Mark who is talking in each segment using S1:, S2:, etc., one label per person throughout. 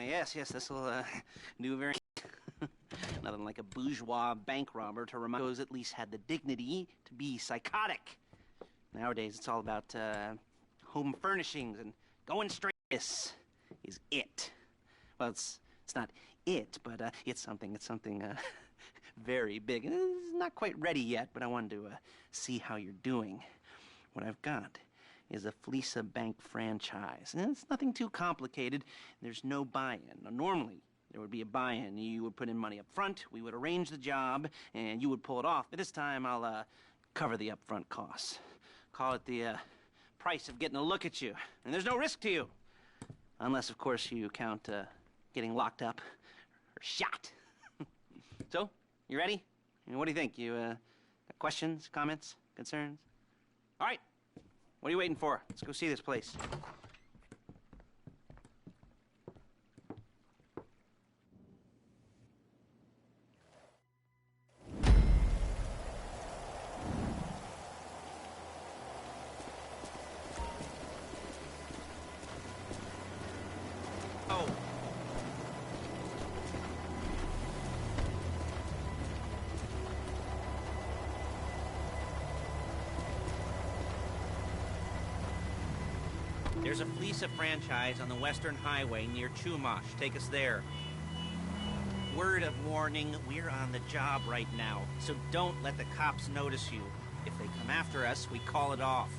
S1: Yes, this'll, do very... Nothing like a bourgeois bank robber to remind those at least had the dignity to be psychotic. Nowadays, it's all about, home furnishings and going straight. This is it. Well, it's not it, but, it's something, very big. It's not quite ready yet, but I wanted to, see how you're doing. What I've got is a fleeca bank franchise. And it's nothing too complicated. There's no buy-in. Now, normally, there would be a buy-in. You would put in money up front, we would arrange the job, and you would pull it off. But this time, I'll cover the upfront costs. Call it the price of getting a look at you. And there's no risk to you. Unless, of course, you count getting locked up or shot. So, you ready? What do you think? You got questions, comments, concerns? All right. What are you waiting for? Let's go see this place. Oh. There's a fleeca franchise on the Western Highway near Chumash. Take us there. Word of warning, we're on the job right now, so don't let the cops notice you. If they come after us, we call it off.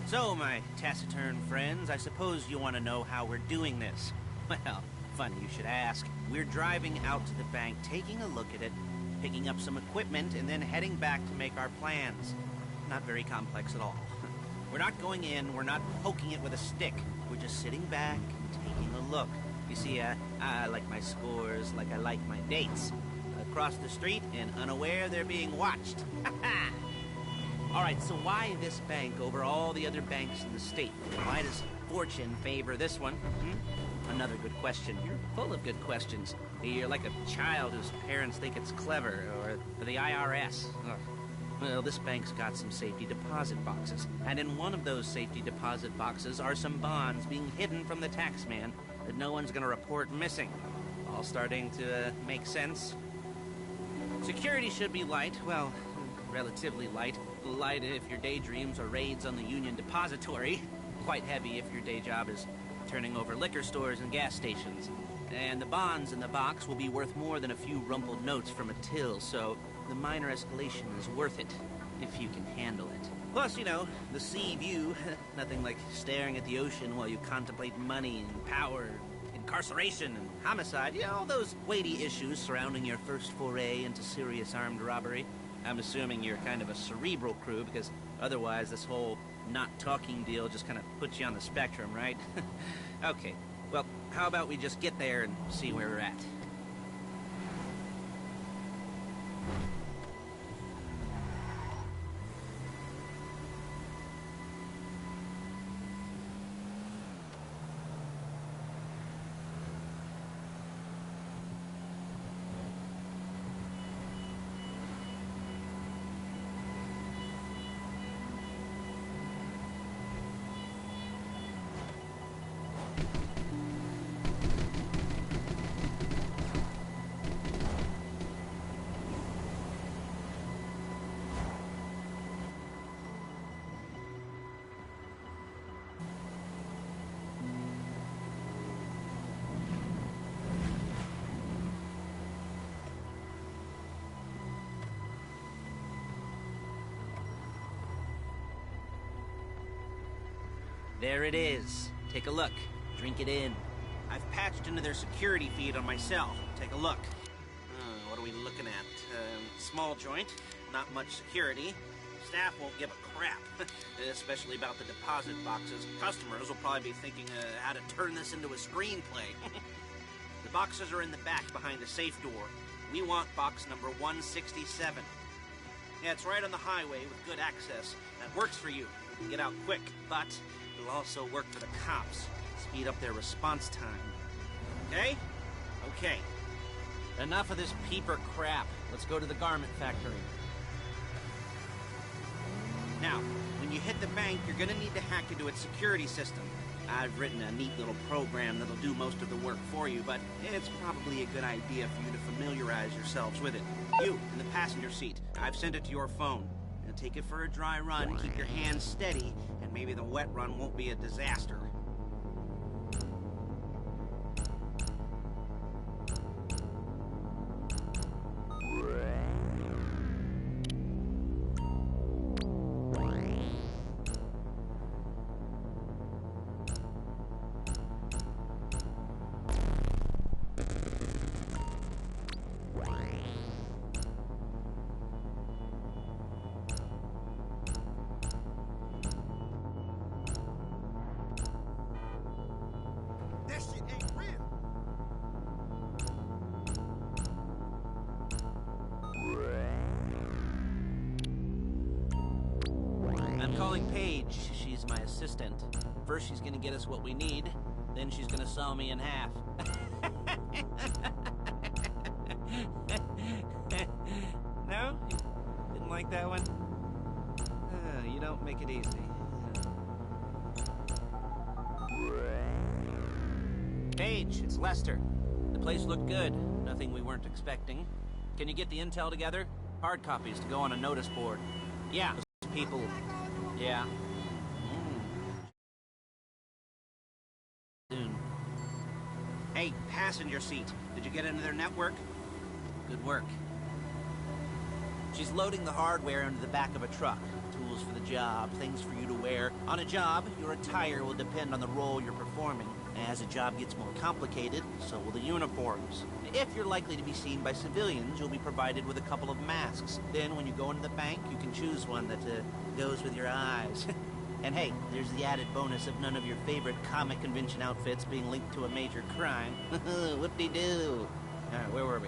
S1: So, my taciturn friends, I suppose you want to know how we're doing this. Well, funny you should ask. We're driving out to the bank, taking a look at it, picking up some equipment, and then heading back to make our plans. Not very complex at all. We're not going in, we're not poking it with a stick. We're just sitting back and taking a look. You see, I like my scores like I like my dates. Across the street and unaware they're being watched. All right, so why this bank over all the other banks in the state? Why does fortune favor this one? Another good question. You're full of good questions. You're like a child whose parents think it's clever, or the IRS. Ugh. Well, this bank's got some safety deposit boxes, and in one of those safety deposit boxes are some bonds being hidden from the tax man that no one's gonna report missing. All starting to make sense? Security should be light, well, relatively light. Light if your daydreams are raids on the Union Depository. Quite heavy if your day job is turning over liquor stores and gas stations. And the bonds in the box will be worth more than a few rumpled notes from a till, so the minor escalation is worth it, if you can handle it. Plus, you know, the sea view, nothing like staring at the ocean while you contemplate money and power, incarceration and homicide, you know, all those weighty issues surrounding your first foray into serious armed robbery. I'm assuming you're kind of a cerebral crew, because otherwise this whole not talking deal just kind of puts you on the spectrum, right? Okay, well, how about we just get there and see where we're at? There it is. Take a look. Drink it in. I've patched into their security feed on my cell. Take a look. What are we looking at? Small joint, not much security. Staff won't give a crap, especially about the deposit boxes. Customers will probably be thinking how to turn this into a screenplay. The boxes are in the back behind a safe door. We want box number 167. Yeah, it's right on the highway with good access. That works for you. Get out quick, but it'll also work for the cops. Speed up their response time. Okay? Okay. Enough of this peeper crap. Let's go to the garment factory. Now, when you hit the bank, you're gonna need to hack into its security system. I've written a neat little program that'll do most of the work for you, but it's probably a good idea for you to familiarize yourselves with it. You, in the passenger seat, I've sent it to your phone. Now take it for a dry run, keep your hands steady, and maybe the wet run won't be a disaster. I'm calling Paige. She's my assistant. First she's gonna get us what we need, then she's gonna saw me in half. No? You didn't like that one? You don't make it easy. Paige, it's Lester. The place looked good. Nothing we weren't expecting. Can you get the intel together? Hard copies to go on a notice board. Yeah, those people... Yeah. Soon. Hey, passenger seat. Did you get into their network? Good work. She's loading the hardware into the back of a truck. Tools for the job, things for you to wear. On a job, your attire will depend on the role you're performing. As the job gets more complicated, so will the uniforms. If you're likely to be seen by civilians, you'll be provided with a couple of masks. Then, when you go into the bank, you can choose one that goes with your eyes. And hey, there's the added bonus of none of your favorite comic convention outfits being linked to a major crime. Whoop-de-doo. Where were we?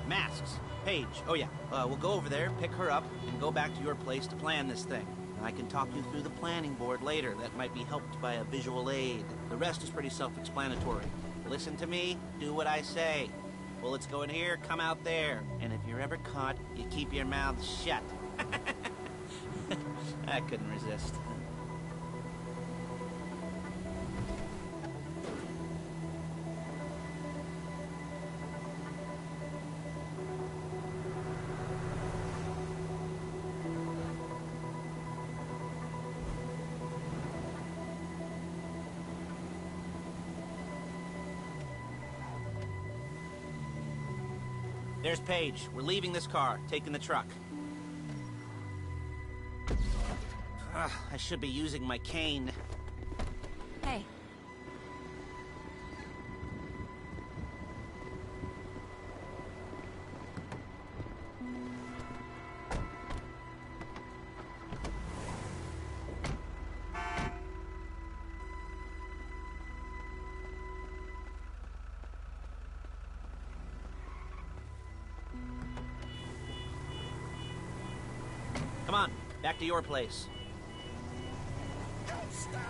S1: Masks. Paige. Oh yeah, we'll go over there, pick her up, and go back to your place to plan this thing. I can talk you through the planning board later. That might be helped by a visual aid. The rest is pretty self-explanatory. Listen to me, do what I say. Bullets go in here, come out there. And if you're ever caught, you keep your mouth shut. I couldn't resist. There's Paige. We're leaving this car, taking the truck. I should be using my cane.
S2: Hey.
S1: Come on, back to your place.
S3: Don't stop.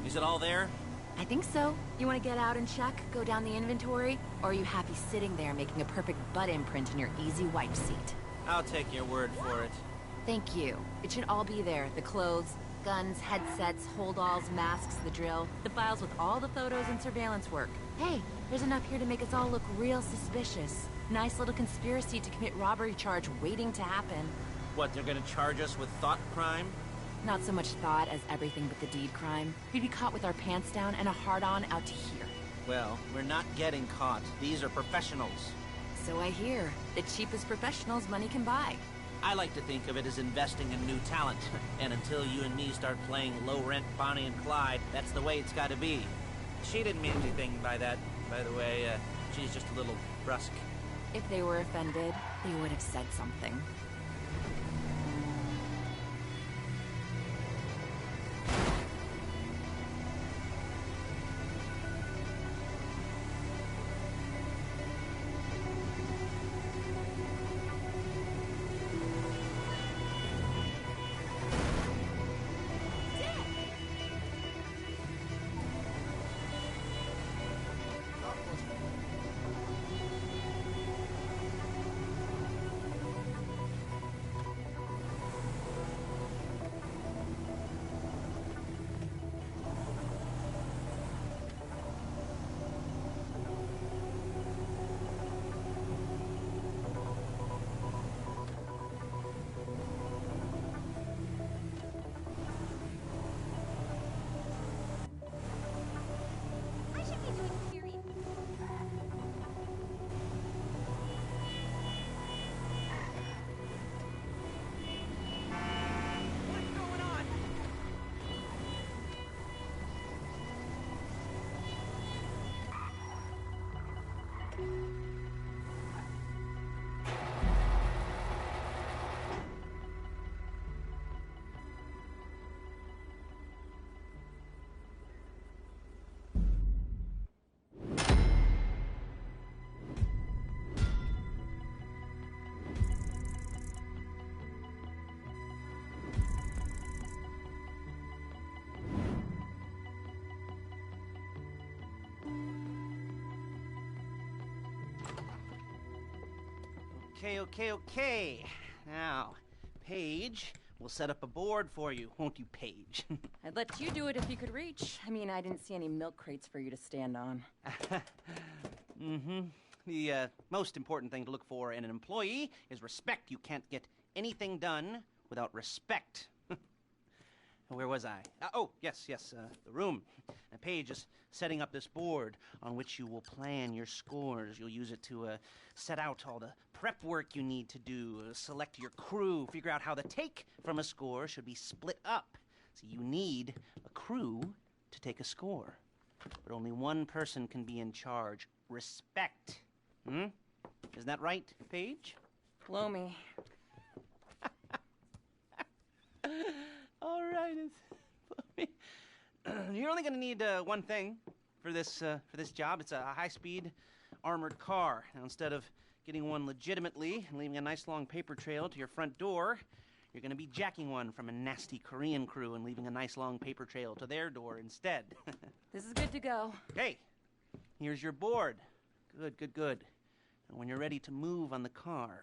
S1: Is it all there?
S2: I think so. You want to get out and check, go down the inventory? Or are you happy sitting there making a perfect butt imprint in your easy wipe seat?
S1: I'll take your word for it.
S2: Thank you. It should all be there. The clothes, guns, headsets, hold-alls, masks, the drill. The files with all the photos and surveillance work. Hey, there's enough here to make us all look real suspicious. Nice little conspiracy to commit robbery charge waiting to happen.
S1: What, they're gonna charge us with thought crime?
S2: Not so much thought as everything but the deed crime. We'd be caught with our pants down and a hard-on out to here.
S1: Well, we're not getting caught. These are professionals.
S2: So I hear. The cheapest professionals money can buy.
S1: I like to think of it as investing in new talent. And until you and me start playing low-rent Bonnie and Clyde, that's the way it's gotta be. She didn't mean anything by that, by the way. She's just a little brusque.
S2: If they were offended, they would have said something.
S1: Okay. Now, Paige, we'll set up a board for you, won't you, Paige?
S4: I'd let you do it if you could reach. I mean, I didn't see any milk crates for you to stand on.
S1: The most important thing to look for in an employee is respect. You can't get anything done without respect. Where was I? Yes, the room. Paige is setting up this board on which you will plan your scores. You'll use it to set out all the prep work you need to do, select your crew, figure out how the take from a score should be split up. So you need a crew to take a score. But only one person can be in charge. Respect. Isn't that right, Paige?
S4: Blow me.
S1: All right, you're only going to need one thing for this job. It's a high-speed armored car. Now, instead of getting one legitimately and leaving a nice long paper trail to your front door, you're going to be jacking one from a nasty Korean crew and leaving a nice long paper trail to their door instead.
S4: This is good to go.
S1: Okay, here's your board. Good. And when you're ready to move on the car,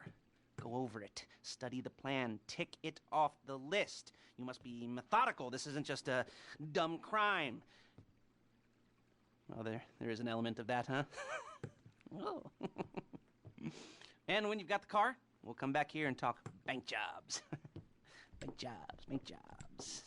S1: go over it, study the plan, tick it off the list. You must be methodical. This isn't just a dumb crime. Oh, there is an element of that, huh? Oh. And when you've got the car, we'll come back here and talk bank jobs. Bank jobs.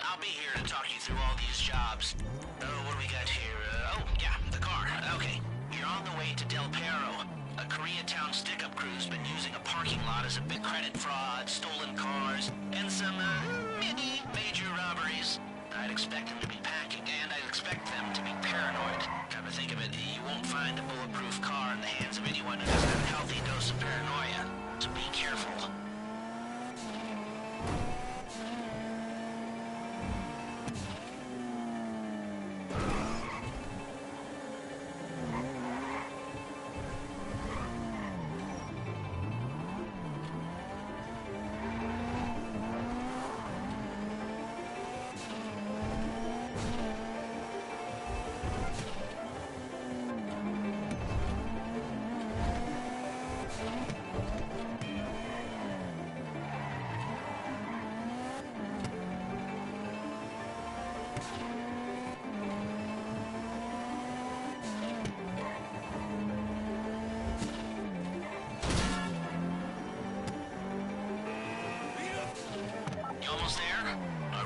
S5: I'll be here to talk you through all these jobs. What do we got here? The car. Okay. You're on the way to Del Perro. A Koreatown stick-up crew's been using a parking lot as a big credit fraud, stolen cars, and some, mini major robberies. I'd expect them to be packing, and I'd expect them to be paranoid. Come to think of it, you won't find a bulletproof car in the hands of anyone who doesn't have a healthy dose of paranoia. So be careful. You almost there?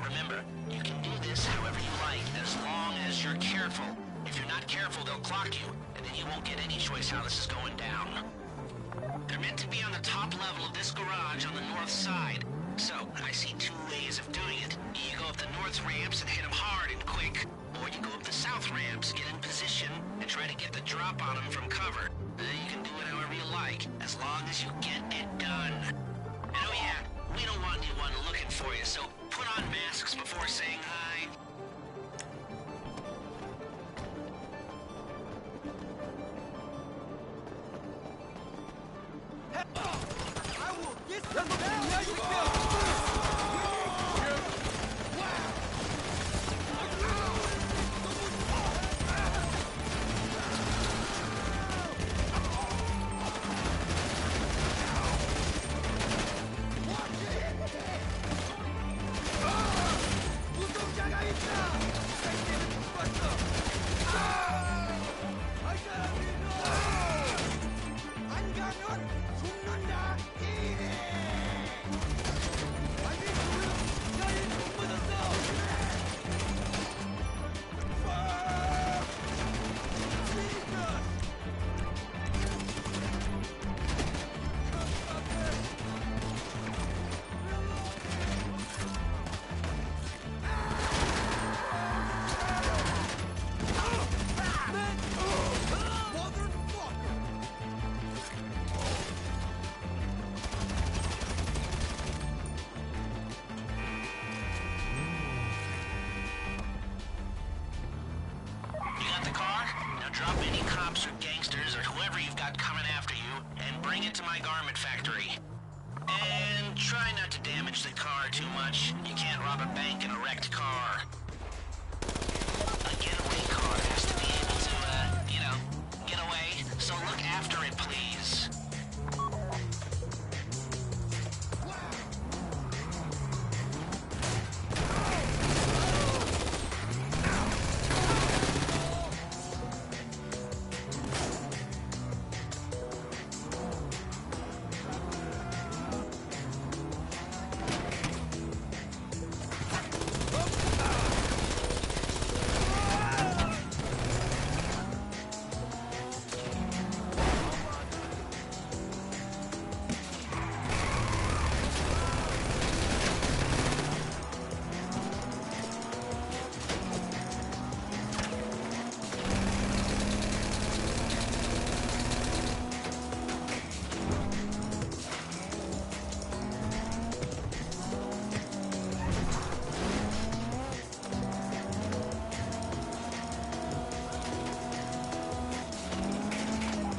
S5: Remember, you can do this however you like, as long as you're careful. If you're not careful, they'll clock you, and then you won't get any choice how this is going down. They're meant to be on the top level of this garage on the north side. So, I see two ways of doing it. You go up the north ramps and hit them hard and quick, or you go up the south ramps, get in position, and try to get the drop on them from cover. You can do it however you like, as long as you get it done. And oh yeah, we don't want anyone looking for you, so put on masks before saying hi.
S3: I will get some down! 무섭자가 있다! 세계를 죽었어! 아이가 믿어! 안 가면 죽는다! 이래! 아니 지금 나를 못 받았어! fleeca!
S5: You got the car? Now drop any cops or gangsters or whoever you've got coming after you, and bring it to my garment factory. And try not to damage the car too much. You can't rob a bank in a wrecked car. A getaway car has to be able to, get away. So look after it, please.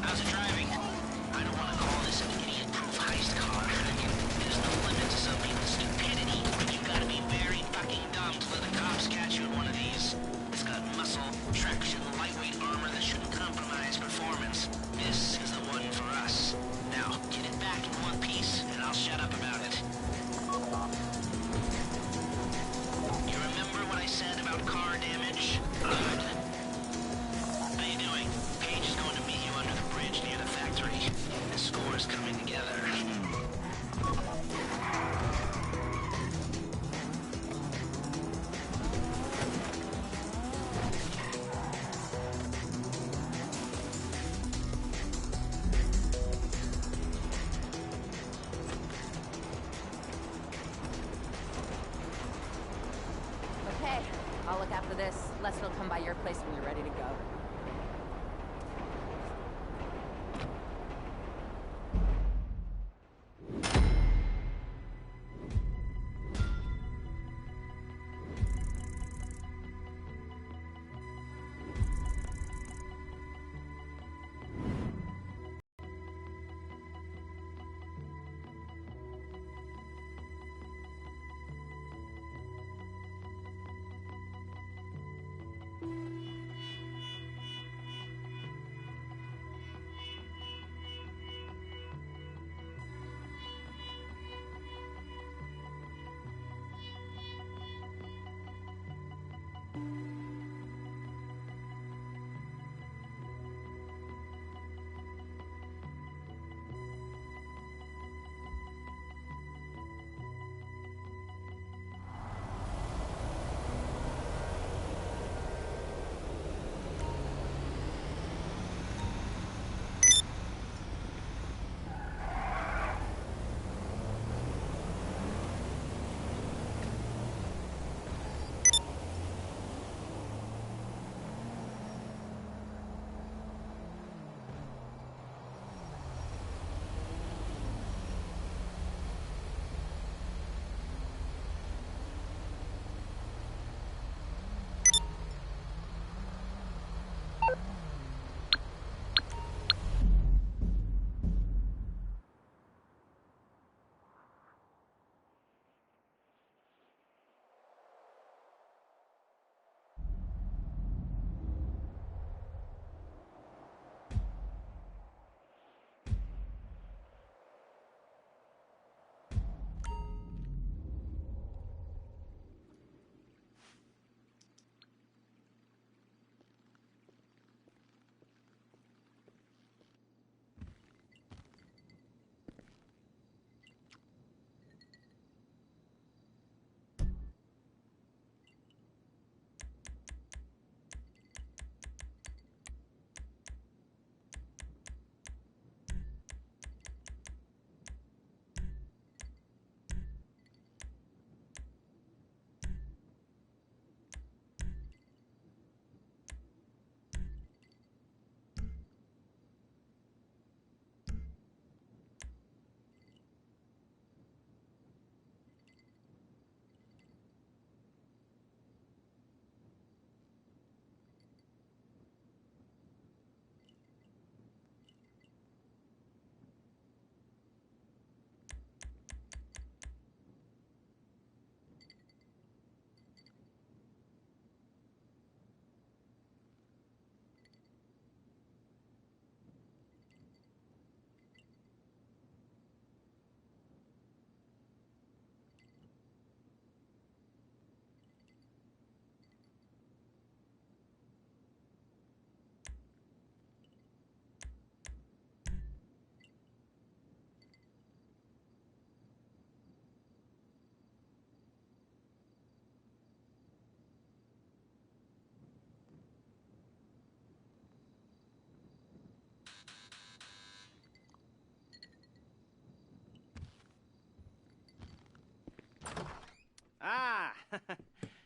S5: How's it driving? I don't want to call this an idiot-proof heist car. There's no limit to some people's stupidity, but you gotta be very fucking dumb to let the cops catch you in one of these. It's got muscle, traction, lightweight armor that shouldn't compromise performance. This is the one for us. Now, get it back in one piece, and I'll shut up about it. You remember what I said about car damage? Good. How you doing? Paige is going to meet you under the bridge near the factory. The score is coming together.
S4: Okay, I'll look after this. Les will come by your place when you're ready to go.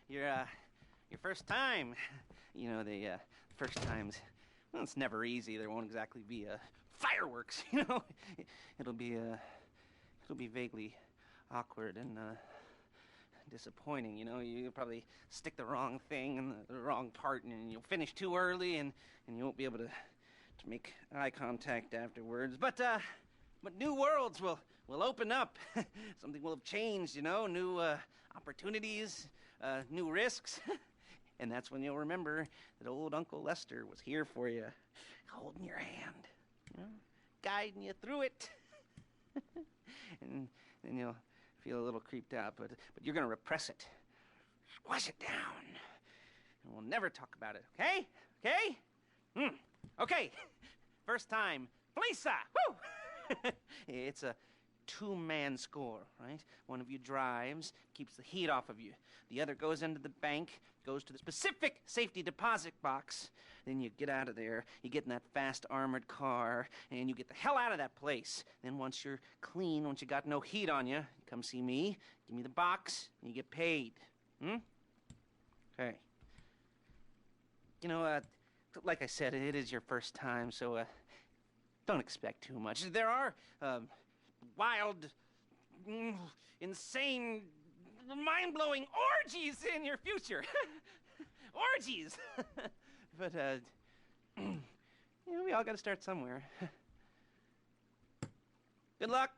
S1: Your first time. You know, the first times, well, it's never easy. There won't exactly be fireworks, you know. It'll be vaguely awkward and disappointing, you know. You'll probably stick the wrong thing in the wrong part, and you'll finish too early, and you won't be able to make eye contact afterwards. But new worlds will open up. Something will have changed, you know. New opportunities, new risks. And that's when you'll remember that old Uncle Lester was here for you, holding your hand, you know, guiding you through it. And then you'll feel a little creeped out, but you're gonna repress it, squash it down, and we'll never talk about it. Okay? Okay? Okay. First time, fleeca. Woo! It's a two-man score, right? One of you drives, keeps the heat off of you. The other goes into the bank, goes to the specific safety deposit box. Then you get out of there, you get in that fast armored car, and you get the hell out of that place. Then once you're clean, once you got no heat on you, come see me, give me the box, and you get paid. Okay. You know, like I said, it is your first time, so don't expect too much. There are wild, insane, mind-blowing orgies in your future. Orgies! But, you know, we all gotta start somewhere. Good luck!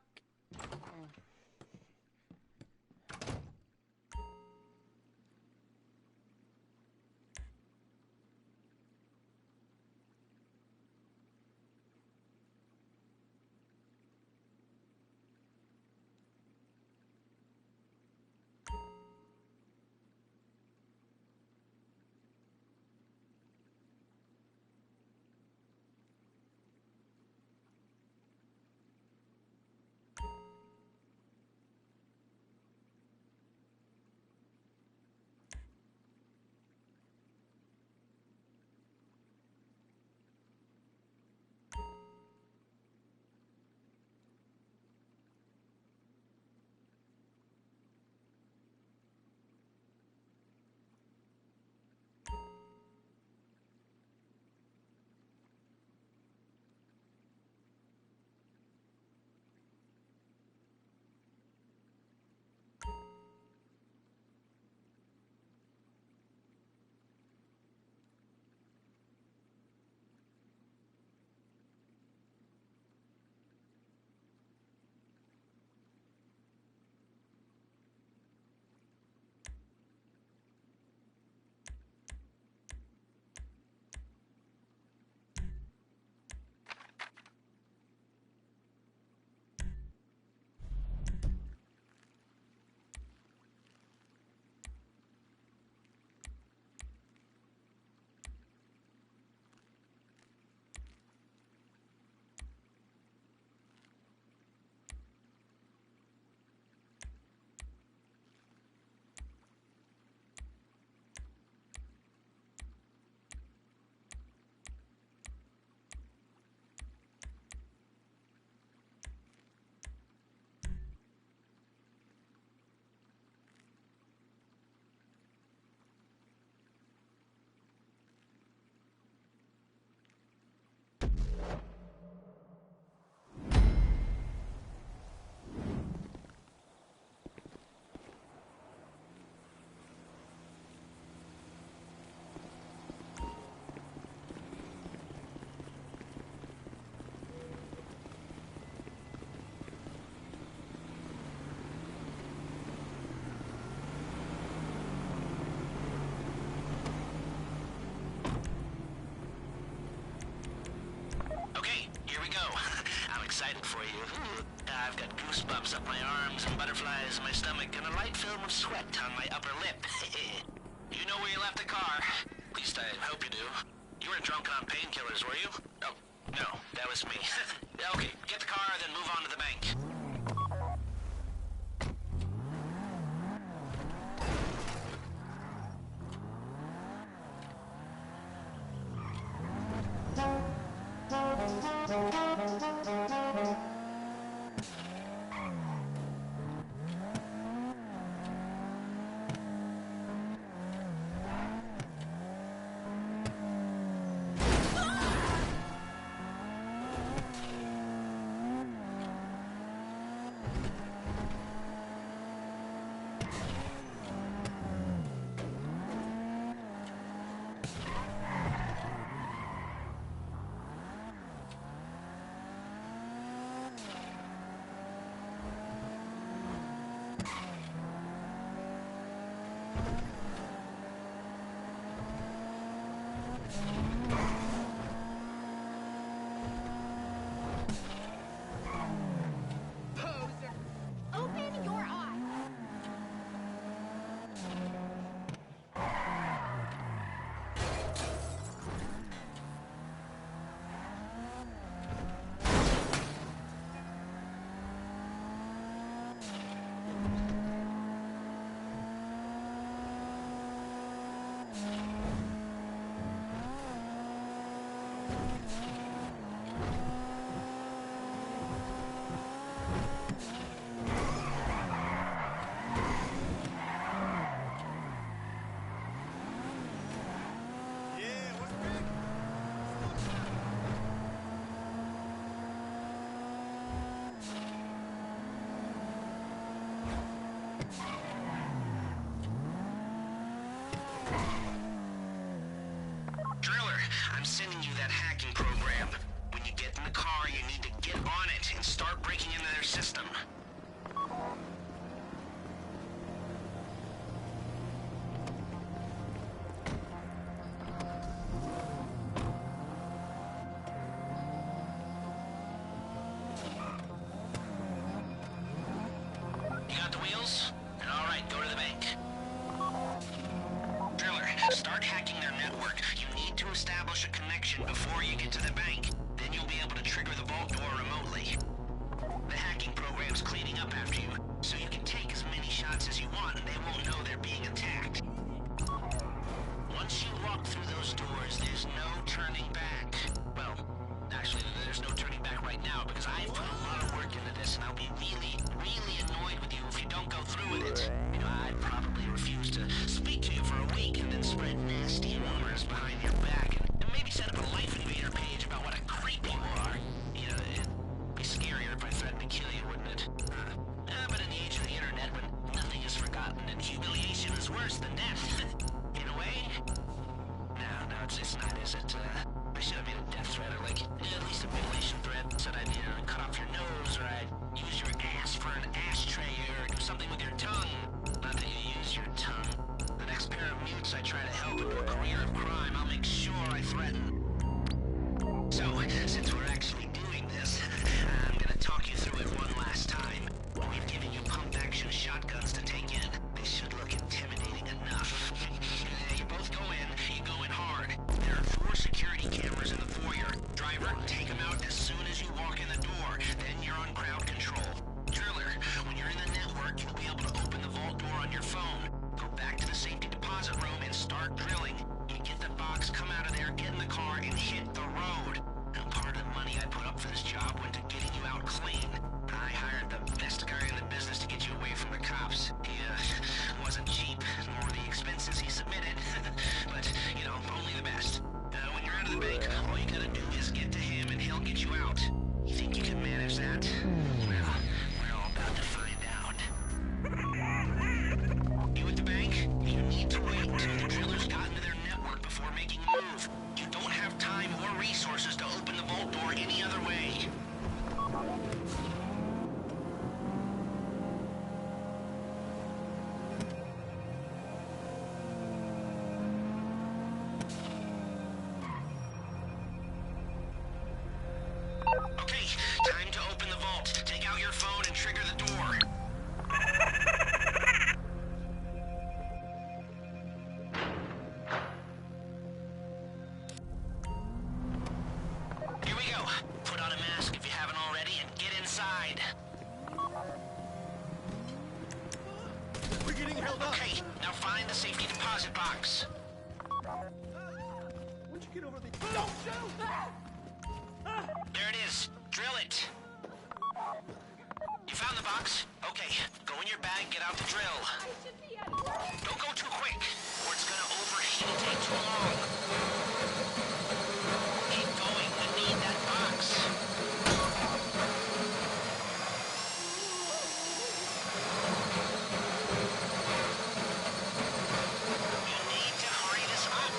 S5: excited for you. I've got goosebumps up my arms and butterflies in my stomach and a light film of sweat on my upper lip. You know where you left the car? At least I hope you do. You weren't drunk on painkillers, were you? Oh, no, that was me. Okay, get the car, then move on to the bank. walk through those doors, there's no turning back. Well, actually, there's no turning back right now because I've put a lot of work into this, and I'll be really, really annoyed with you if you don't go through with it. You know, I'd probably refuse to speak to you for a week and then spread nasty rumors behind your back and maybe set up a Life Invader page about what a creep you are. You know, it'd be scarier if I threatened to kill you, wouldn't it? But in the age of the internet, when nothing is forgotten and humiliation is worse than death, in a way. No, it's not, is it? I should have made a death threat or like at least a mutilation threat. Said I'd cut off your nose or I'd use your ass for an ashtray or do something with your tongue. Not that you use your tongue. The next pair of mutes I try to help into a career of crime, I'll make sure I threaten. So, since we're actually doing this, I'm gonna talk you through it one last time. We've given you pump-action shotguns to take in. They should look intimidating enough. You both go in, you go in hard. There are 4 security cameras in the foyer. Driver, take them out as soon as you walk in the door. Then you're on crowd control. Driller, when you're in the network, you'll be able to open the vault door on your phone. Go back to the safety deposit room and start drilling. You get the box, come out of there, get in the car, and hit the road. And part of the money I put up for this job went to getting you out clean. I hired the best guy in the business to get you away from the cops. He wasn't cheap, nor the expenses he submitted. But, you know, only the best. When you're out of the bank, all you gotta do is get to him and he'll get you out. You think you can manage that? Well, we're all about to find out. You at the bank? You need to wait until the drillers got into their network before making a move. You don't have time or resources to open the vault door any other way. Okay, time to open the vault. Take out your phone and trigger the door. Here we go. Put on a mask if you haven't already and get inside.
S3: We're getting held up.
S5: Okay, now find the safety deposit box.
S3: When'd you get over the... Don't shoot!
S5: There it is. Drill it. You found the box? Okay, go in your bag, get out the drill. Don't go too quick, or it's gonna overheat and take too long. Keep going, we need that box. You need to hurry this up.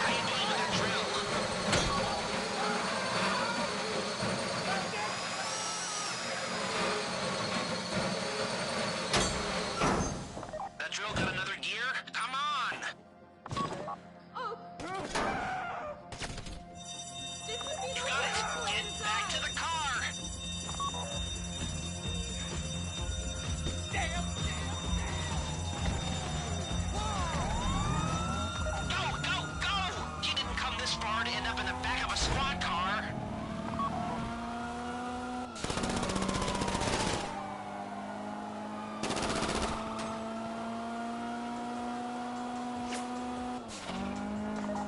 S5: How you doing with that drill? That drill got another gear? Come on! You got it! Get back to the car! Go! You didn't come this far to end up in the back of a squad car!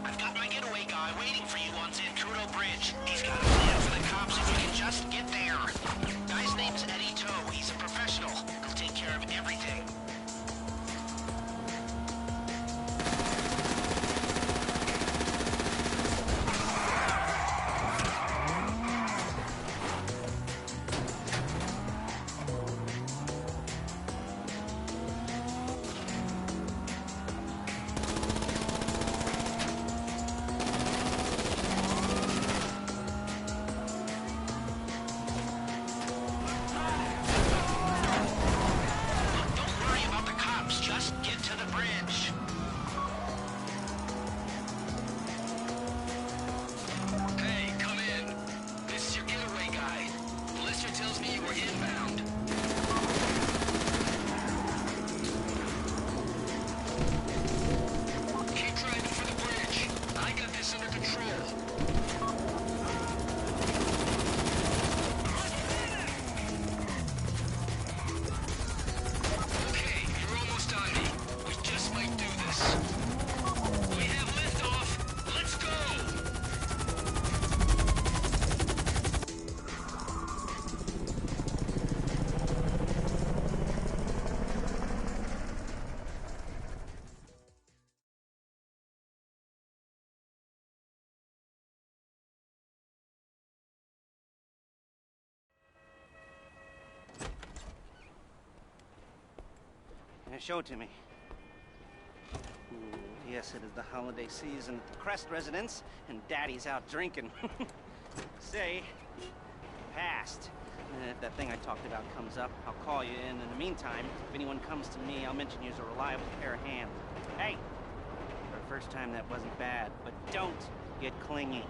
S5: I've got my getaway guy waiting for you on Zancudo Bridge. He's got a plan for the cops if you can just get there. Guy's name's Eddie Toe. He's a professional. He'll take care of everything.
S1: Show it to me. Yes, it is the holiday season at the Crest residence, and Daddy's out drinking. Say, passed. If that thing I talked about comes up, I'll call you in. In the meantime, if anyone comes to me, I'll mention you as a reliable pair of hands. Hey, for the first time, that wasn't bad, but don't get clingy.